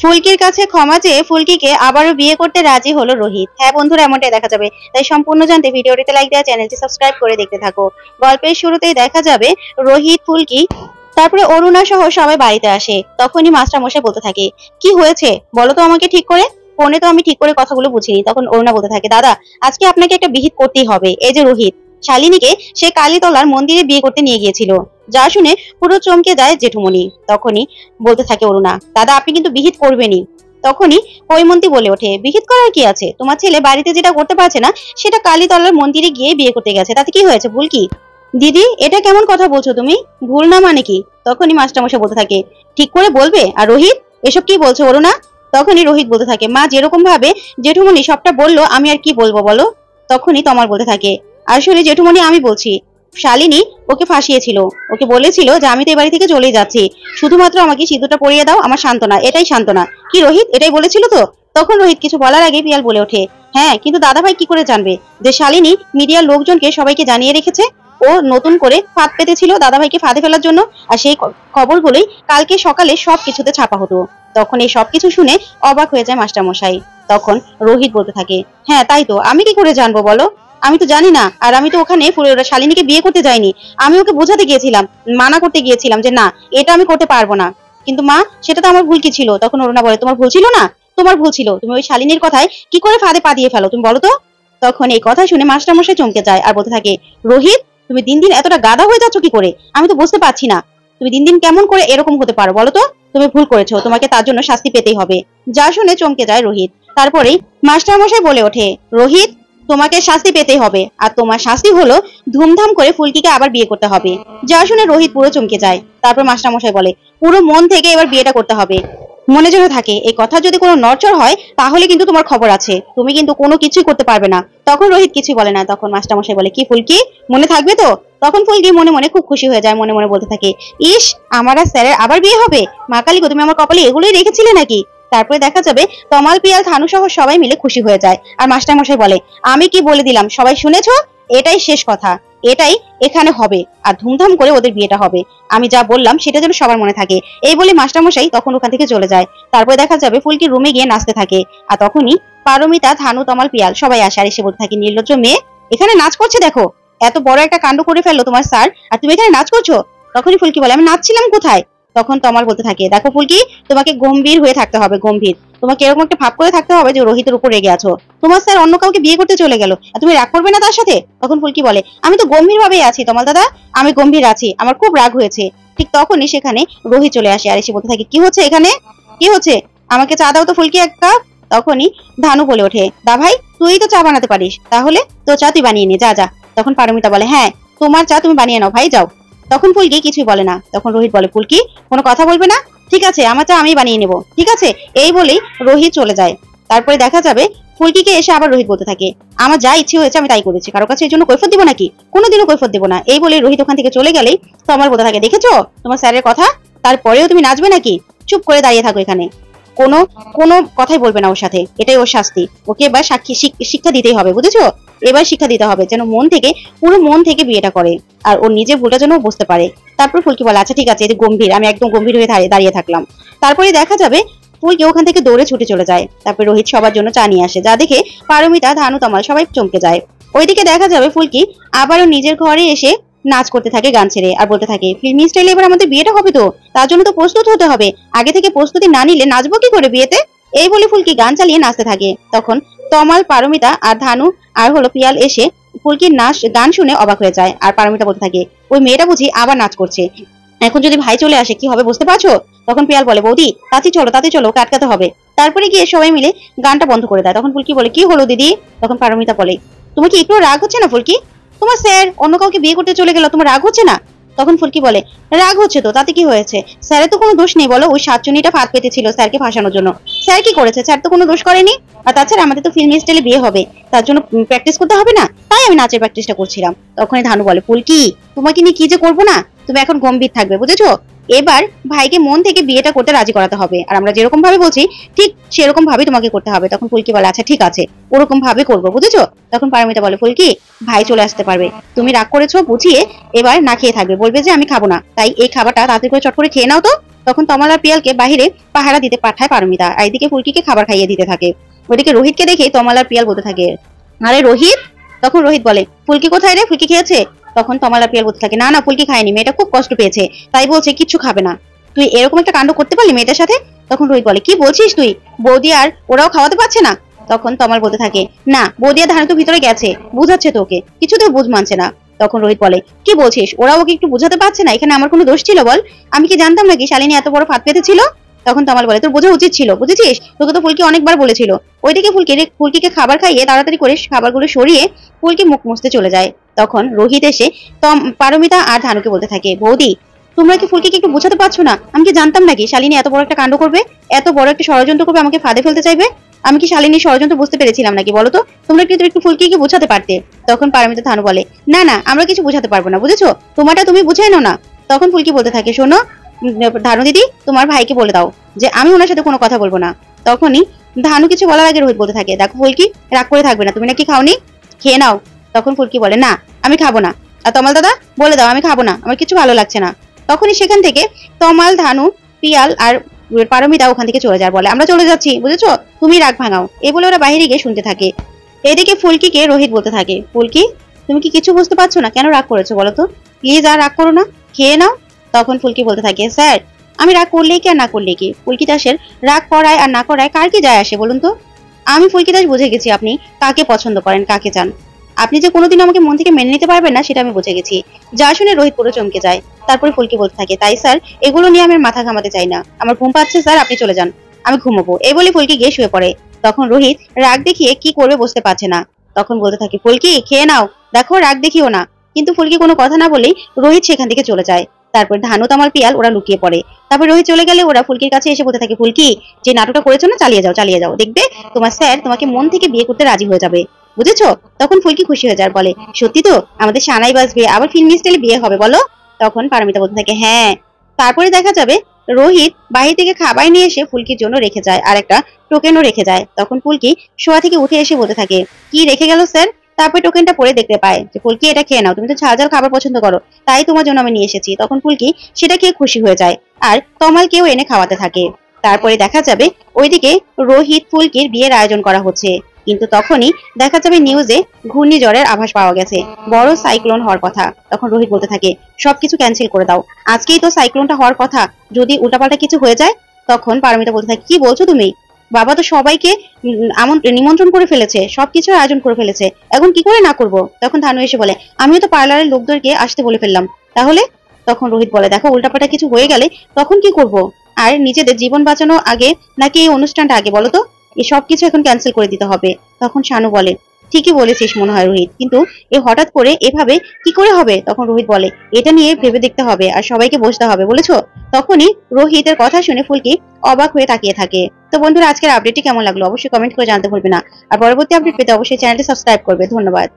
ফুলকির কাছে ক্ষমা চেয়ে ফুলকিকে আবারও বিয়ে করতে রাজি হলো রোহিত। হ্যাঁ বন্ধুরা, এমনটাই দেখা যাবে। তাই সম্পূর্ণ জানতে ভিডিওটিতে লাইক দেওয়া, চ্যানেলটি সাবস্ক্রাইব করে দেখতে থাকো। গল্পের শুরুতেই দেখা যাবে রোহিত, ফুলকি, তারপরে অরুণা সহ সবাই বাড়িতে আসে। তখনই মাস্টার মশাই বলতে থাকে, কি হয়েছে বলো তো আমাকে ঠিক করে। ফোনে তো আমি ঠিক করে কথাগুলো বুঝিনি। তখন অরুণা বলতে থাকে, দাদা আজকে আপনাকে একটা বিহিত করতেই হবে। এই যে রোহিত শালিনীকে সে কালীতলার মন্দিরে বিয়ে করতে নিয়ে গিয়েছিল। যা শুনে পুরো চমকে যায় জেঠুমনি। তখনই বলতে থাকে অরুণা, দাদা আপনি কিন্তু বিহিত করবেনই। তখনই কৈমন্তী বলে ওঠে, বিহিত করার কি আছে, তোমার ছেলে বাড়িতে যেটা করতে পারছে না সেটা কালীতলার মন্দিরে গিয়ে বিয়ে করতে গেছে, তাতে কি হয়েছে, ভুল কি? দিদি এটা কেমন কথা বলছো তুমি, ভুল না মানে কি? তখনই মাস্টারমশাই বলতে থাকে, ঠিক করে বলবে। আর রোহিত এসব কি বলছো অরুণা? তখনই রোহিত বলতে থাকে, মা যেরকম ভাবে জেঠুমনি সবটা বললো আমি আর কি বলবো বলো। তখনই তমাল বলতে থাকে, আসলে জেঠুমনি আমি বলছি, শালিনী ওকে ফাঁসিয়েছিল, ওকে বলেছিল যে আমি তো এই বাড়ি থেকে চলেই যাচ্ছি, শুধুমাত্র আমাকে সিঁদুরটা পরিয়ে দাও, আমার সান্ত্বনা, এটাই সান্ত্বনা। কি রোহিত এটাই বলেছিল তো? তখন রোহিত কিছু বলার আগে পিয়াল বলে ওঠে, হ্যাঁ কিন্তু দাদাভাই কি করে জানবে যে শালিনী মিডিয়ার লোকজনকে সবাইকে জানিয়ে রেখেছে ও নতুন করে ফাঁদ পেতেছিল দাদাভাইকে ফাঁদে ফেলার জন্য, আর সেই খবরগুলোই কালকে সকালে সবকিছুতে ছাপা হতো। তখন এই সবকিছু শুনে অবাক হয়ে যায় মাস্টারমশাই। তখন রোহিত বলতে থাকে, হ্যাঁ তাই তো, আমি কি করে জানবো বলো, আমি তো জানি না। আর আমি তো ওখানে শালিনীকে বিয়ে করতে যাইনি, আমি ওকে বোঝাতে গিয়েছিলাম, মানা করতে গিয়েছিলাম যে না এটা আমি করতে পারবো না। কিন্তু মা সেটা তো আমার ভুল কি ছিল? তখন অরুণা বলে, তোমার ভুল ছিল না, তোমার ভুল ছিল, তুমি ওই শালিনীর কথায় কি করে ফাঁদে পা দিয়ে ফেলো তুমি বলো তো। তখন এই কথা শুনে মাস্টারমশাই চমকে যায় আর বলতে থাকে, রোহিত তুমি দিন দিন এতটা গাধা হয়ে যাচ্ছ কি করে, আমি তো বুঝতে পারছি না, তুমি দিন দিন কেমন করে এরকম হতে পারো বলো তো। তুমি ভুল করেছো, তোমাকে তার জন্য শাস্তি পেতেই হবে। যা শুনে চমকে যায় রোহিত। তারপরেই মাস্টারমশাই বলে ওঠে, রোহিত তোমাকে শাস্তি পেতেই হবে, আর তোমার শাস্তি হলো ধুমধাম করে ফুলকিকে আবার বিয়ে করতে হবে। যা শুনে রোহিত পুরো চমকে যায়। তারপর মাস্টারমশাই বলে, পুরো মন থেকে এবার বিয়েটা করতে হবে, মনে যেন থাকে, এই কথা যদি কোনো নড়চড় হয় তাহলে কিন্তু তোমার খবর আছে, তুমি কিন্তু কোনো কিছুই করতে পারবে না। তখন রোহিত কিছুই বলে না। তখন মাস্টারমশাই বলে, কি ফুলকি মনে থাকবে তো? তখন ফুলকি মনে মনে খুব খুশি হয়ে যায়, মনে মনে বলতে থাকে, ইস আমার আর স্যারের আবার বিয়ে হবে, মা কালী গো তুমি আমার কপালে এগুলোই রেখেছিলে নাকি। তারপরে দেখা যাবে তমাল, পিয়াল, থানু সহ সবাই মিলে খুশি হয়ে যায়। আর মাস্টারমশাই বলে, আমি কি বলে দিলাম সবাই শুনেছো, এটাই শেষ কথা, এটাই এখানে হবে, আর ধুমধাম করে ওদের বিয়েটা হবে। আমি যা বললাম সেটা যেন সবার মনে থাকে। এই বলে মাস্টারমশাই তখন ওখান থেকে চলে যায়। তারপরে দেখা যাবে ফুলকি রুমে গিয়ে নাচতে থাকে। আর তখনই পারমিতা, থানু, তমাল, পিয়াল সবাই আসে আর এসে বলতে থাকে, নির্লজ্জ মেয়ে এখানে নাচ করছে দেখো, এত বড় একটা কাণ্ড করে ফেললো তোমার স্যার, আর তুমি এখানে নাচ করছো। তখনই ফুলকি বলে, আমি নাচছিলাম কোথায়? তখন তমাল বলতে থাকে, দেখো ফুলকি তোমাকে গম্ভীর হয়ে থাকতে হবে, গম্ভীর, তোমাকে এরকম একটা ভাব করে থাকতে হবে যে রোহিতের উপর রেগে আছো, তোমার স্যার অন্য কাউকে বিয়ে করতে চলে গেল আর তুমি রাগ করবে না তার সাথে। তখন ফুলকি বলে, আমি তো গম্ভীর ভাবেই আছি তমাল দাদা, আমি গম্ভীর আছি, আমার খুব রাগ হয়েছে। ঠিক তখনই সেখানে রোহিত চলে আসে আর এসে বলতে থাকে, কি হচ্ছে এখানে, কি হচ্ছে, আমাকে চা দাও তো ফুলকি এক কাপ। তখনই ধানু বলে ওঠে, দা ভাই তুই তো চা বানাতে পারিস, তাহলে তো চা তুই বানিয়ে নে, যা যা। তখন পারমিতা বলে, হ্যাঁ তোমার চা তুমি বানিয়ে নাও ভাই, যাও। তখন ফুলকি কিছুই বলে না। তখন রোহিত বলে, ফুলকি কোনো কথা বলবে না, ঠিক আছে আমার চা আমি বানিয়ে নেবো, ঠিক আছে। এই বলেই রোহিত চলে যায়। তারপরে দেখা যাবে ফুলকিকে এসে আবার রোহিত বলতে থাকে, আমার যা ইচ্ছে হয়েছে আমি তাই করেছি, কারো কাছে এই জন্য কৈফত দিব নাকি, কোনোদিনও কৈফত দিব না। এই বলে রোহিত ওখান থেকে চলে গেলেই তমাল বলতে থাকে, দেখেছো তোমার স্যারের কথা, তারপরেও তুমি নাচবে নাকি, চুপ করে দাঁড়িয়ে থাকো এখানে, কোনো কোনো কথাই বলবে না ওর সাথে, এটাই ওর শাস্তি, ওকে এবার শিক্ষা দিতেই হবে, বুঝেছো, এবার শিক্ষা দিতে হবে যেন মন থেকে, পুরো মন থেকে বিয়েটা করে, আর ওর নিজের ভুলটা যেন বুঝতে পারে। তারপর ফুলকি বলে, আচ্ছা ঠিক আছে, এটা গম্ভীর, আমি একদম গম্ভীর হয়ে দাঁড়িয়ে থাকলাম। তারপরে দেখা যাবে ফুলকি ওখান থেকে দৌড়ে ছুটে চলে যায়। তারপর রোহিত সবার জন্য চা নিয়ে আসে, যা দেখে পারমিতা, ধানু, তমাল সবাই চমকে যায়। ওইদিকে দেখা যাবে ফুলকি আবারও নিজের ঘরে এসে নাচ করতে থাকে গান ছেড়ে, আর বলতে থাকে, ফিল্মি স্টাইলে এবার আমাদের বিয়েটা হবে তো, তার জন্য তো প্রস্তুত হতে হবে, আগে থেকে প্রস্তুতি না নিলে নাচবো কি করে বিয়েতে। এই বলে ফুলকি গান চালিয়ে নাচতে থাকে। তখন তমাল, পারমিতা আর ধানু আর হলো পিয়াল এসে ফুলকির নাচ গান শুনে অবাক হয়ে যায়। আর পারমিতা বলতে থাকে, ওই মেয়েটা বুঝি আবার নাচ করছে, এখন যদি ভাই চলে আসে কি হবে বুঝতে পারছো। তখন পিয়াল বলে, বৌদি তাতে চলো ওকে আটকাতে হবে। তারপরে গিয়ে সবাই মিলে গানটা বন্ধ করে দেয়। তখন ফুলকি বলে, কি হলো দিদি? তখন পারমিতা বলে, তোমার কি একটু রাগ হচ্ছে না ফুলকি, তোমার স্যার অন্য কাউকে বিয়ে করতে চলে গেল, তোমার রাগ হচ্ছে না? তখন ফুলকি বলে, রাগ হচ্ছে তো, তাতে কি হয়েছে, স্যারের তো কোনো দোষ নেই বলো, ওই সাতচুনিটা ফাঁদ পেতেছিল স্যারকে ফাঁসানোর জন্য, স্যার কি করেছে, স্যার তো কোনো দোষ করেনি। আর তাছাড়া আমাদের তো ফিল্ম স্টাইলে বিয়ে হবে, তার জন্য প্র্যাকটিস করতে হবে না, তাই আমি নাচের প্র্যাকটিসটা করছিলাম। তখনই ধানু বলে, ফুলকি তোমাকে নিয়ে কি যে করবো না, তুমি এখন গম্ভীর থাকবে, বুঝেছো, এবার ভাইকে মন থেকে বিয়েটা করতে রাজি করাতে হবে, আর আমরা যেরকম ভাবে বলছি ঠিক সেরকম ভাবে তোমাকে করতে হবে। তখন ফুলকি বলে, আচ্ছা ঠিক আছে ওরকম ভাবে করবো, বুঝেছো। তখন পারমিতা বলে, ফুলকি ভাই চলে আসতে পারবে, তুমি রাগ করেছো বুঝিয়ে এবার না খেয়ে থাকবে, বলবে যে আমি খাবো না, তাই এই খাবারটা তাড়াতাড়ি করে চট করে খেয়ে নাও তো। তখন তমাল আর পিয়ালকে বাহিরে পাহারা দিতে পাঠায় পারমিতা। আর এদিকে ফুলকিকে খাবার খাইয়ে দিতে থাকে। ওইদিকে রোহিতকে দেখে তমাল আর পিয়াল বলতে থাকে, আরে রোহিত। তখন রোহিত বলে, ফুলকি কোথায় রে, ফুলকি খেয়েছে? তখন তমাল আর পিয়াল বলতে থাকে, না না ফুলকি খায়নি, মেয়েটা খুব কষ্ট পেয়েছে, তাই বলছে কিচ্ছু খাবে না। তুই এরকম একটা কাণ্ড করতে পারলি মেয়েটার সাথে? তখন রোহিত বলে, কি বলছিস তুই, বৌদি আর ওরাও খাওয়াতে পারছে না? তখন তমাল বলতে থাকে, না বৌদি আর ধানু তো ভিতরে গেছে, বুঝাচ্ছে তোকে, কিছুতেও বুঝ মানছে না। তখন রোহিত বলে, কি বলছিস, ওরা ওকে একটু বুঝাতে পারছে না? এখানে আমার কোনো দোষ ছিল বল? আমি কি জানতাম নাকি শালিনী এত বড় ফাঁদ পেতেছিল? তখন তমাল বলে, তোর বোঝা উচিত ছিল, বুঝেছিস? তোকে তো ফুলকি অনেকবার বলেছিল। ওইদিকে ফুলকিকে খাবার খাইয়ে তাড়াতাড়ি করে খাবারগুলো সরিয়ে ফুলকি মুখ মুছতে চলে যায়। তখন রোহিত এসে পারমিতা আর ধানুকে বলতে থাকে, বৌদি তোমরা কি ফুলকিকে একটু বোঝাতে পারছো না? আমি কি জানতাম নাকি শালিনী এত বড় একটা কাণ্ড করবে, এত বড় একটা ষড়যন্ত্র করবে, আমাকে ফাঁদে ফেলতে চাইবে? আমি কি শালিনীর ষড়যন্ত্র বুঝতে পেরেছিলাম নাকি বলো তো? তোমরা কিন্তু একটু ফুলকিকে বোঝাতে পারতে। তখন পারমিতা ধানু বলে, না না আমরা কিছু বোঝাতে পারবো না, বুঝেছো, তোমারটা তুমি বুঝাই নাও না। তখন ফুলকি বলতে থাকে, শোনো ধানু দিদি, তোমার ভাইকে বলে দাও যে আমি ওনার সাথে কোনো কথা বলবো না। তখনই ধানু কিছু বলার আগে রোহিত বলতে থাকে, দেখো ফুলকি রাগ করে থাকবে না, তুমি নাকি খাওনি, খেয়ে নাও। তখন ফুলকি বলে, না আমি খাবো না। আর তমাল দাদা বলে দাও আমি খাবো না, আমার কিছু ভালো লাগছে না। তখনই সেখান থেকে তমাল, ধানু, পিয়াল আর পারমিতা ওখান থেকে চলে যায়, বলে আমরা চলে যাচ্ছি, বুঝেছো, তুমি রাগ ভাঙাও। এই বলে ওরা বাইরে গিয়ে শুনতে থাকে। এদিকে ফুলকিকে রোহিত বলতে থাকে, ফুলকি তুমি কি কিছু বুঝতে পারছো না, কেন রাগ করেছো বলো তো, প্লিজ আর রাগ করো না, খেয়ে নাও। তখন ফুলকি বলতে থাকে, স্যার আমি রাগ করলেই কি আর না করলেই কি, ফুলকি দাসের রাগ করায় আর না করায় কার কি যায় আসে বলুন তো? আমি ফুলকি দাস বুঝে গেছি আপনি কাকে পছন্দ করেন, কাকে চান। আপনি যে কোনোদিন আমাকে মন থেকে মেনে নিতে পারবেন না সেটা আমি বুঝে গেছি। যা শুনে রোহিত পুরো চমকে যায়। তারপরে ফুলকি বলতে থাকে, তাই স্যার এগুলো নিয়ে আমি মাথা ঘামাতে চাই না, আমার ঘুম পাচ্ছে স্যার, আপনি চলে যান, আমি ঘুমোবো। এই বলে ফুলকি গিয়ে শুয়ে পড়ে। তখন রোহিত রাগ দেখিয়ে কি করবে বুঝতে পারছে না। তখন বলতে থাকে, ফুলকি খেয়ে নাও, দেখো রাগ দেখিও না। কিন্তু ফুলকি কোনো কথা না বলেই রোহিত সেখান থেকে চলে যায়। তারপর ধানু, তামাল, পিয়াল ওরা লুকিয়ে পড়ে। তারপর রোহিত চলে গেলে ওরা ফুলকির কাছে এসে বলতে থাকে, ফুলকি যে নাটকটা করেছো না, চালিয়ে যাও চালিয়ে যাও, দেখবে তোমার স্যার তোমাকে মন থেকে বিয়ে করতে রাজি হয়ে যাবে, বুঝেছো? তখন ফুলকি খুশি হয়ে যায়, বলে সত্যি তো, আমাদের সানাই বাজবে, আবার ফিল্মি স্টাইলে বিয়ে হবে বলো? তখন পারমিতা বলতে থাকে, হ্যাঁ। তারপরে দেখা যাবে রোহিত বাহির থেকে খাবার নিয়ে এসে ফুলকির জন্য রেখে যায়, আর একটা টোকেনও রেখে যায়। তখন ফুলকি শোয়া থেকে উঠে এসে বলতে থাকে, কি রেখে গেল স্যার? তারপরে টোকেনটা পড়ে দেখতে পায় যে, ফুলকি এটা খেয়ে নাও, তুমি তো ঝাল ঝাল খাবার পছন্দ করো, তাই তোমার জন্য আমি নিয়ে এসেছি। তখন ফুলকি সেটা খেয়ে খুশি হয়ে যায়, আর তমালকেও এনে খাওয়াতে থাকে। তারপরে দেখা যাবে ওইদিকে রোহিত ফুলকির বিয়ের আয়োজন করা হচ্ছে। কিন্তু তখনই দেখা যাবে নিউজে ঘূর্ণিঝড়ের আভাস পাওয়া গেছে, বড় সাইক্লোন হওয়ার কথা। তখন রোহিত বলতে থাকে, সবকিছু ক্যান্সেল করে দাও, আজকেই তো সাইক্লোনটা হওয়ার কথা, যদি উল্টাপাল্টা কিছু হয়ে যায়। তখন পারমিতা বলতে থাকে, কি বলছো তুমি, বাবা তো সবাইকে নিমন্ত্রণ করে ফেলেছে, সবকিছু আয়োজন করে ফেলেছে, এখন কি করে না করব? তখন ধানু এসে বলে, আমিও তো পার্লারের লোকদেরকে আসতে বলে ফেললাম, তাহলে? তখন রোহিত বলে, দেখো উল্টাপাল্টা কিছু হয়ে গেলে তখন কি করব? আর নিজেদের জীবন বাঁচানো আগে নাকি এই অনুষ্ঠানটা আগে বলো তো? এই সবকিছু এখন ক্যান্সেল করে দিতে হবে। তখন শানু বলে, ঠিকই বলেছিস মনে হয় রোহিত, কিন্তু এ হঠাৎ করে এভাবে কি করে হবে? তখন রোহিত বলে, এটা নিয়ে ভেবে দেখতে হবে আর সবাইকে বসতে হবে, বলেছো? তখনই রোহিতের কথা শুনে ফুলকি অবাক হয়ে তাকিয়ে থাকে। তো বন্ধুরা, আজকের আপডেটটি কেমন লাগলো অবশ্যই কমেন্ট করে জানাতে ভুলবে না। আর পরবর্তী আপডেট পেতে অবশ্যই চ্যানেলটি সাবস্ক্রাইব করবে। ধন্যবাদ।